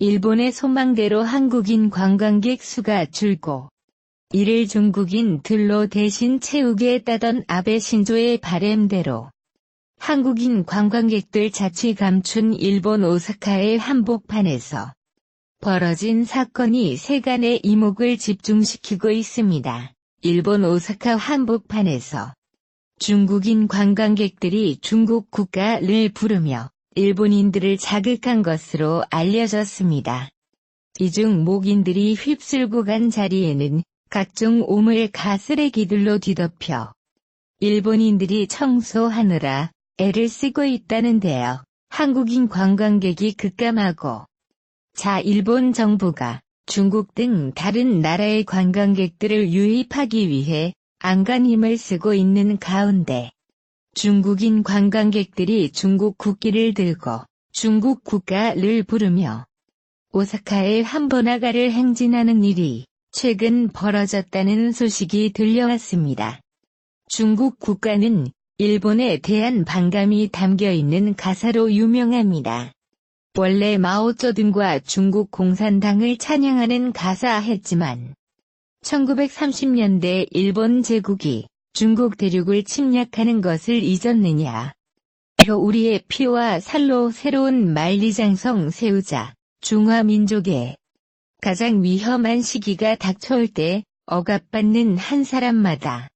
일본의 소망대로 한국인 관광객 수가 줄고 이를 중국인들로 대신 채우겠다던 아베 신조의 바램대로 한국인 관광객들 자취 감춘 일본 오사카의 한복판에서 벌어진 사건이 세간의 이목을 집중시키고 있습니다. 일본 오사카 한복판에서 중국인 관광객들이 중국 국가를 부르며 일본인들을 자극한 것으로 알려졌습니다. 이중 목인들이 휩쓸고 간 자리에는 각종 오물가 쓰레기들로 뒤덮여 일본인들이 청소하느라 애를 쓰고 있다는데요. 한국인 관광객이 급감하고 일본 정부가 중국 등 다른 나라의 관광객들을 유입하기 위해 안간힘을 쓰고 있는 가운데 중국인 관광객들이 중국 국기를 들고 중국 국가를 부르며 오사카의 한번화가를 행진하는 일이 최근 벌어졌다는 소식이 들려왔습니다. 중국 국가는 일본에 대한 반감이 담겨있는 가사로 유명합니다. 원래 마오쩌둥과 중국 공산당을 찬양하는 가사했지만 1930년대 일본 제국이 중국 대륙을 침략하는 것을 잊었느냐. 우리의 피와 살로 새로운 만리장성 세우자. 중화민족의 가장 위험한 시기가 닥쳐올 때 억압받는 한 사람마다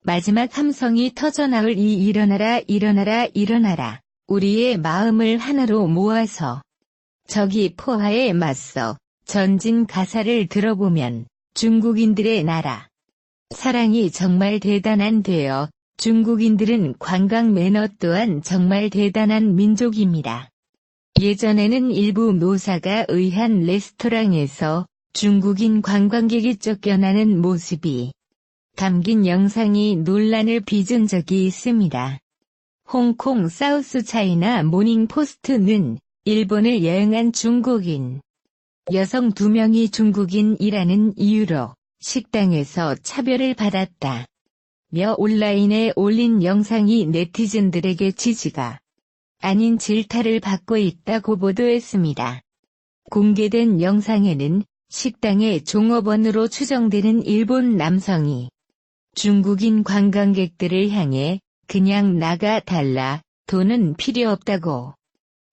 마지막 함성이 터져나올 이 일어나라 일어나라 일어나라. 우리의 마음을 하나로 모아서 적이 포화에 맞서 전진 가사를 들어보면 중국인들의 나라 사랑이 정말 대단한데요. 중국인들은 관광 매너 또한 정말 대단한 민족입니다. 예전에는 일부 노사가 의한 레스토랑에서 중국인 관광객이 쫓겨나는 모습이 담긴 영상이 논란을 빚은 적이 있습니다. 홍콩 사우스차이나 모닝포스트는 일본을 여행한 중국인 여성 2명이 중국인이라는 이유로 식당에서 차별을 받았다. 며 온라인에 올린 영상이 네티즌들에게 지지가 아닌 질타를 받고 있다고 보도했습니다. 공개된 영상에는 식당의 종업원으로 추정되는 일본 남성이 중국인 관광객들을 향해 그냥 나가 달라, 돈은 필요 없다고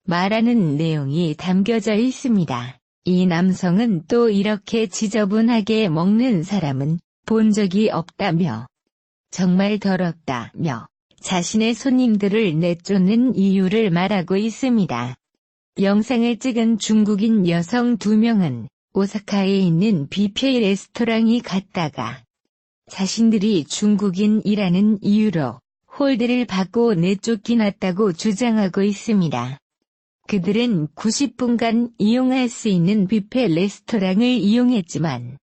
말하는 내용이 담겨져 있습니다. 이 남성은 또 이렇게 지저분하게 먹는 사람은 본 적이 없다며 정말 더럽다며 자신의 손님들을 내쫓는 이유를 말하고 있습니다. 영상을 찍은 중국인 여성 2명은 오사카에 있는 뷔페 레스토랑이 갔다가 자신들이 중국인이라는 이유로 홀대를 받고 내쫓긴 왔다고 주장하고 있습니다. 그들은 90분간 이용할 수 있는 뷔페 레스토랑을 이용했지만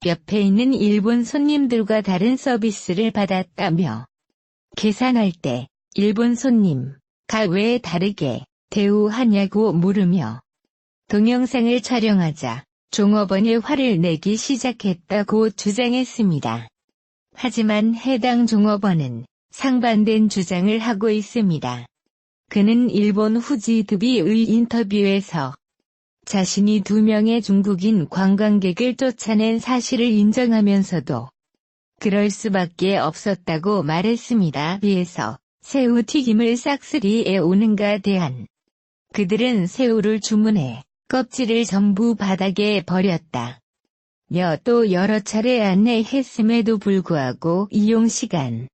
옆에 있는 일본 손님들과 다른 서비스를 받았다며 계산할 때 일본 손님과 왜 다르게 대우하냐고 물으며 동영상을 촬영하자 종업원이 화를 내기 시작했다고 주장했습니다. 하지만 해당 종업원은 상반된 주장을 하고 있습니다. 그는 일본 후지TV의 인터뷰에서 자신이 2명의 중국인 관광객을 쫓아낸 사실을 인정하면서도 그럴 수밖에 없었다고 말했습니다. 비해서 새우튀김을 싹쓸이에 오는가 대한 그들은 새우를 주문해 껍질을 전부 바닥에 버렸다. 또 여러 차례 안내했음에도 불구하고 이용시간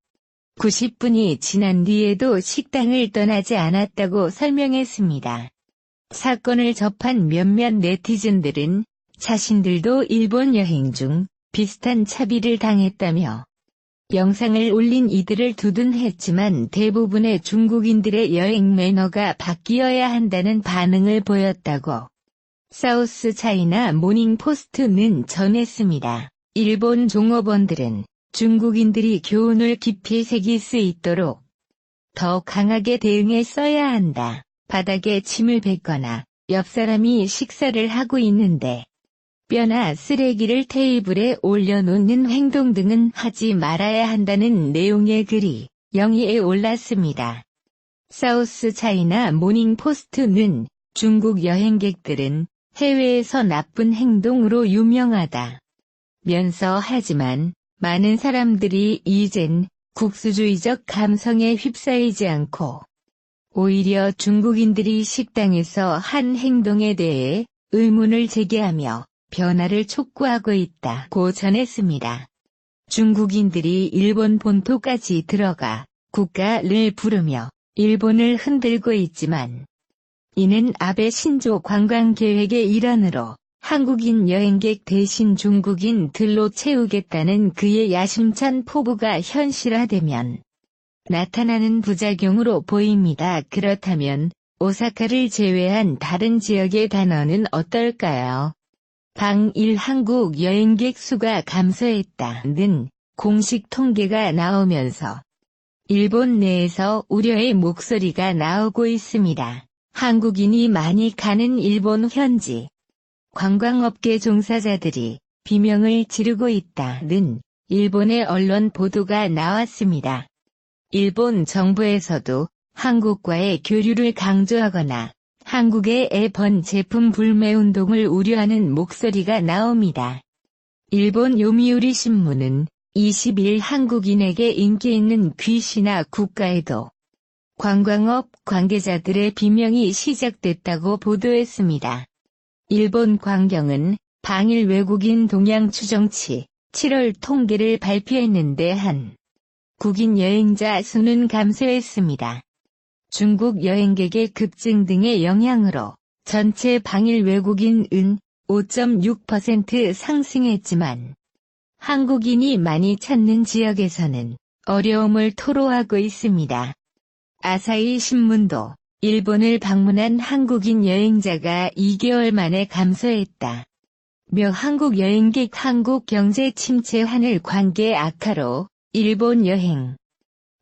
90분이 지난 뒤에도 식당을 떠나지 않았다고 설명했습니다. 사건을 접한 몇몇 네티즌들은 자신들도 일본 여행 중 비슷한 차비를 당했다며 영상을 올린 이들을 두둔했지만 대부분의 중국인들의 여행 매너가 바뀌어야 한다는 반응을 보였다고 사우스차이나 모닝포스트는 전했습니다. 일본 종업원들은 중국인들이 교훈을 깊이 새길 수 있도록 더 강하게 대응했어야 한다. 바닥에 침을 뱉거나 옆 사람이 식사를 하고 있는데 뼈나 쓰레기를 테이블에 올려놓는 행동 등은 하지 말아야 한다는 내용의 글이 영위에 올랐습니다. 사우스차이나 모닝포스트는 중국 여행객들은 해외에서 나쁜 행동으로 유명하다. 면서 하지만 많은 사람들이 이젠 국수주의적 감성에 휩싸이지 않고 오히려 중국인들이 식당에서 한 행동에 대해 의문을 제기하며 변화를 촉구하고 있다고 전했습니다. 중국인들이 일본 본토까지 들어가 국가를 부르며 일본을 흔들고 있지만 이는 아베 신조 관광 계획의 일환으로 한국인 여행객 대신 중국인들로 채우겠다는 그의 야심찬 포부가 현실화되면 나타나는 부작용으로 보입니다. 그렇다면 오사카를 제외한 다른 지역의 단어는 어떨까요? 당일 한국 여행객 수가 감소했다는 공식 통계가 나오면서 일본 내에서 우려의 목소리가 나오고 있습니다. 한국인이 많이 가는 일본 현지 관광업계 종사자들이 비명을 지르고 있다는 일본의 언론 보도가 나왔습니다. 일본 정부에서도 한국과의 교류를 강조하거나 한국의 애번 제품 불매운동을 우려하는 목소리가 나옵니다. 일본 요미우리 신문은 20일 한국인에게 인기 있는 귀시나 국가에도 관광업 관계자들의 비명이 시작됐다고 보도했습니다. 일본 관경은 당일 외국인 동향 추정치 7월 통계를 발표했는데 한국인 여행자 수는 감소했습니다. 중국 여행객의 급증 등의 영향으로 전체 방일 외국인은 5.6% 상승했지만 한국인이 많이 찾는 지역에서는 어려움을 토로하고 있습니다. 아사히 신문도 일본을 방문한 한국인 여행자가 2개월 만에 감소했다. 며 한국 여행객 한국 경제 침체 환율 관계 악화로 일본 여행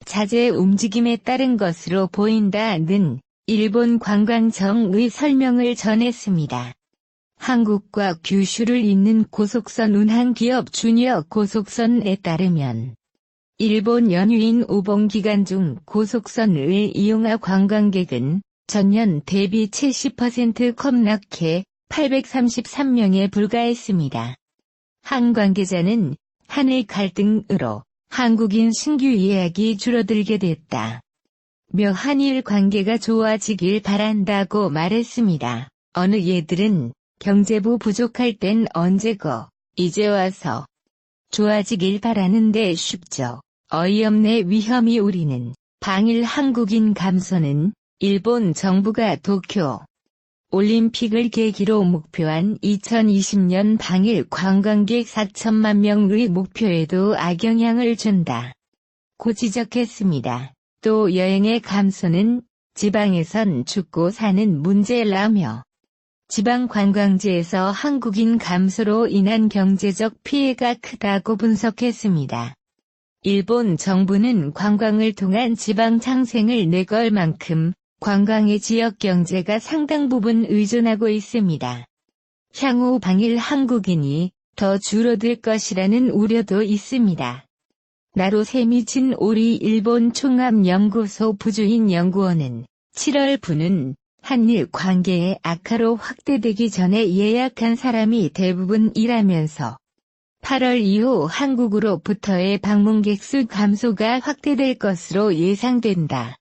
자제 움직임에 따른 것으로 보인다는 일본 관광청의 설명을 전했습니다. 한국과 규슈를 잇는 고속선 운항기업 주니어 고속선에 따르면 일본 연휴인 오봉 기간 중 고속선을 이용한 관광객은 전년 대비 70% 급락해 833명에 불과했습니다. 한 관계자는 한일 갈등으로 한국인 신규 예약이 줄어들게 됐다. 며 한일 관계가 좋아지길 바란다고 말했습니다. 어느 예들은 경제부 부족할 땐 언제고 이제 와서 좋아지길 바라는데 쉽죠. 어이없네. 위험이 우리는 방일 한국인 감소는 일본 정부가 도쿄 올림픽을 계기로 목표한 2020년 방일 관광객 4천만 명의 목표에도 악영향을 준다. 고 지적했습니다. 또 여행의 감소는 지방에선 죽고 사는 문제라며 지방 관광지에서 한국인 감소로 인한 경제적 피해가 크다고 분석했습니다. 일본 정부는 관광을 통한 지방 상생을 내걸 만큼 관광의 지역 경제가 상당 부분 의존하고 있습니다. 향후 방일 한국인이 더 줄어들 것이라는 우려도 있습니다. 나로 세미친 오리 일본 총합연구소 부주인 연구원은 7월 부는 한일 관계의 악화로 확대되기 전에 예약한 사람이 대부분이라면서 8월 이후 한국으로부터의 방문객 수 감소가 확대될 것으로 예상된다.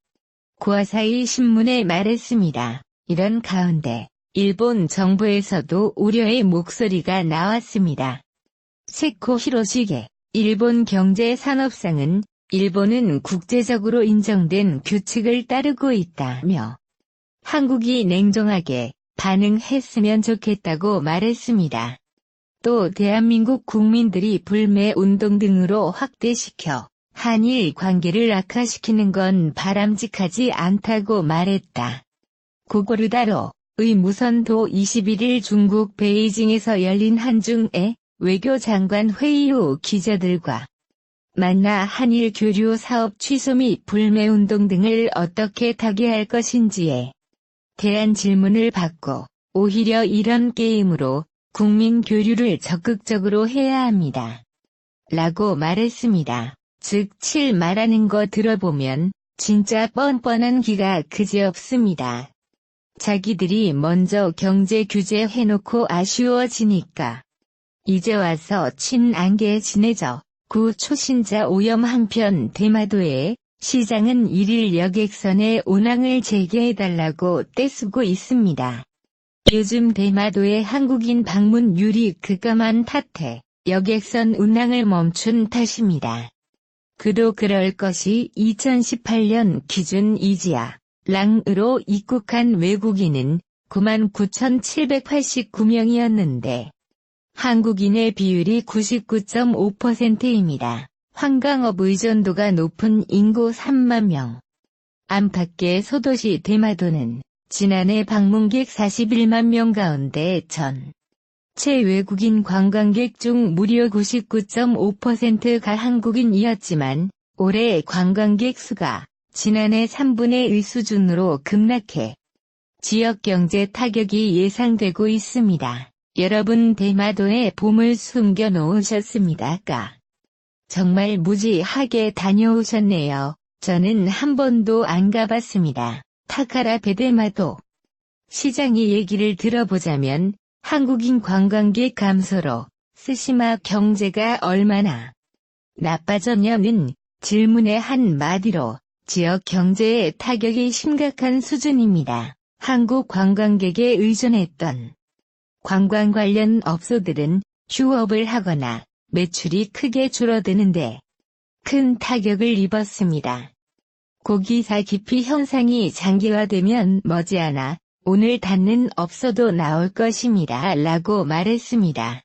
아사히 신문에 말했습니다. 이런 가운데 일본 정부에서도 우려의 목소리가 나왔습니다. 세코 히로시게 일본 경제산업상은 일본은 국제적으로 인정된 규칙을 따르고 있다며 한국이 냉정하게 반응했으면 좋겠다고 말했습니다. 또 대한민국 국민들이 불매운동 등으로 확대시켜 한일 관계를 악화시키는 건 바람직하지 않다고 말했다. 고고르다로의 무선도 21일 중국 베이징에서 열린 한중의 외교장관 회의 후 기자들과 만나 한일 교류 사업 취소 및 불매운동 등을 어떻게 타개할 것인지에 대한 질문을 받고 오히려 이런 게임으로 국민 교류를 적극적으로 해야 합니다. 라고 말했습니다. 즉 말하는 거 들어보면 진짜 뻔뻔한 기가 그지없습니다. 자기들이 먼저 경제 규제 해놓고 아쉬워지니까 이제 와서 친안개 지내죠. 구 초신자 오염. 한편 대마도의 시장은 1일 여객선에 운항을 재개해달라고 떼쓰고 있습니다. 요즘 대마도의 한국인 방문율이 급감한 탓에 여객선 운항을 멈춘 탓입니다. 그도 그럴 것이 2018년 기준 이지아 랑으로 입국한 외국인은 99,789명이었는데 한국인의 비율이 99.5%입니다. 관광업 의존도가 높은 인구 3만 명. 안팎의 소도시 대마도는 지난해 방문객 41만 명 가운데 전체 외국인 관광객 중 무려 99.5%가 한국인이었지만 올해 관광객 수가 지난해 3분의 1 수준으로 급락해 지역 경제 타격이 예상되고 있습니다. 여러분 대마도에 봄을 숨겨 놓으셨습니까? 정말 무지하게 다녀오셨네요. 저는 한 번도 안 가봤습니다. 타카라베 대마도 시장의 얘기를 들어보자면 한국인 관광객 감소로 스시마 경제가 얼마나 나빠졌냐는 질문의 한 마디로 지역 경제에 타격이 심각한 수준입니다. 한국 관광객에 의존했던 관광 관련 업소들은 휴업을 하거나 매출이 크게 줄어드는데 큰 타격을 입었습니다. 고기사 기피 현상이 장기화되면 머지않아 오늘 닫는 업소도 나올 것입니다. 라고 말했습니다.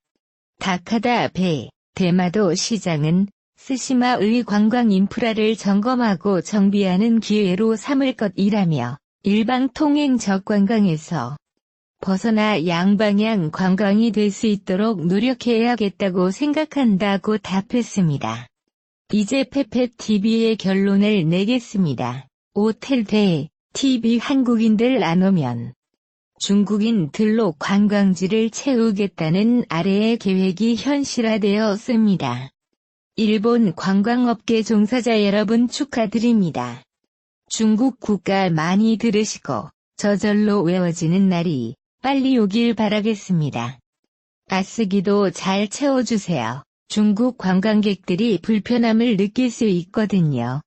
타카라베 대마도 시장은 스시마의 관광 인프라를 점검하고 정비하는 기회로 삼을 것이라며 일방 통행적 관광에서 벗어나 양방향 관광이 될 수 있도록 노력해야겠다고 생각한다고 답했습니다. 이제 페페TV의 결론을 내겠습니다. 오텔대 TV 한국인들 안 오면 중국인들로 관광지를 채우겠다는 아래의 계획이 현실화되었습니다. 일본 관광업계 종사자 여러분 축하드립니다. 중국 국가 많이 들으시고 저절로 외워지는 날이 빨리 오길 바라겠습니다. 가스기도 잘 채워주세요. 중국 관광객들이 불편함을 느낄 수 있거든요.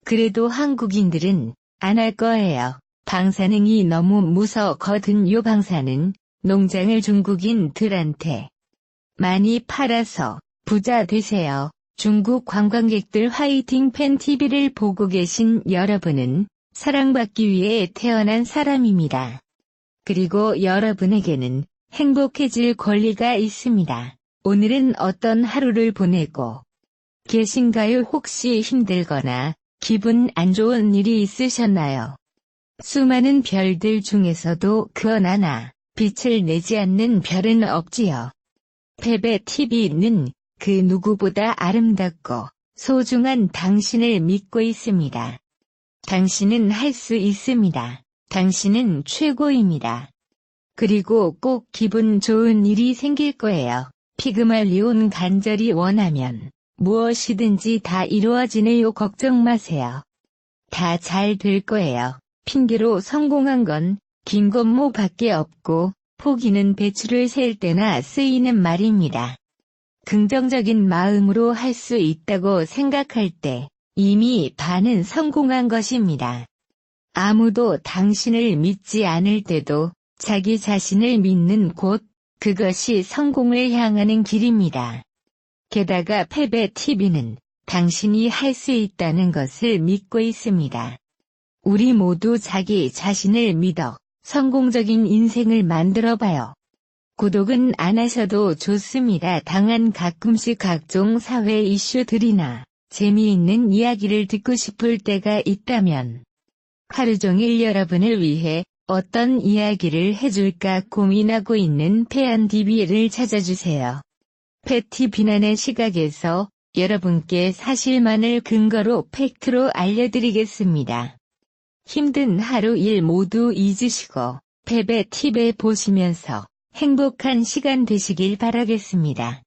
그래도 한국인들은 안 할 거예요. 방사능이 너무 무서거든요. 방사능 농장을 중국인들한테 많이 팔아서 부자 되세요. 중국 관광객들 화이팅. 팬TV를 보고 계신 여러분은 사랑받기 위해 태어난 사람입니다. 그리고 여러분에게는 행복해질 권리가 있습니다. 오늘은 어떤 하루를 보내고 계신가요? 혹시 힘들거나 기분 안 좋은 일이 있으셨나요? 수많은 별들 중에서도 그 하나 빛을 내지 않는 별은 없지요. 페베TV는 그 누구보다 아름답고 소중한 당신을 믿고 있습니다. 당신은 할 수 있습니다. 당신은 최고입니다. 그리고 꼭 기분 좋은 일이 생길 거예요. 피그말리온 간절히 원하면 무엇이든지 다 이루어지네요. 걱정 마세요. 다 잘 될 거예요. 핑계로 성공한 건 김건모밖에 없고 포기는 배추를 셀 때나 쓰이는 말입니다. 긍정적인 마음으로 할 수 있다고 생각할 때 이미 반은 성공한 것입니다. 아무도 당신을 믿지 않을 때도 자기 자신을 믿는 곳, 그것이 성공을 향하는 길입니다. 게다가 페베TV는 당신이 할 수 있다는 것을 믿고 있습니다. 우리 모두 자기 자신을 믿어 성공적인 인생을 만들어봐요. 구독은 안 하셔도 좋습니다. 당한 가끔씩 각종 사회 이슈들이나 재미있는 이야기를 듣고 싶을 때가 있다면 하루 종일 여러분을 위해 어떤 이야기를 해줄까 고민하고 있는 패안TV를 찾아주세요. 패티 비난의 시각에서 여러분께 사실만을 근거로 팩트로 알려드리겠습니다. 힘든 하루 일 모두 잊으시고 패배TV 보시면서 행복한 시간 되시길 바라겠습니다.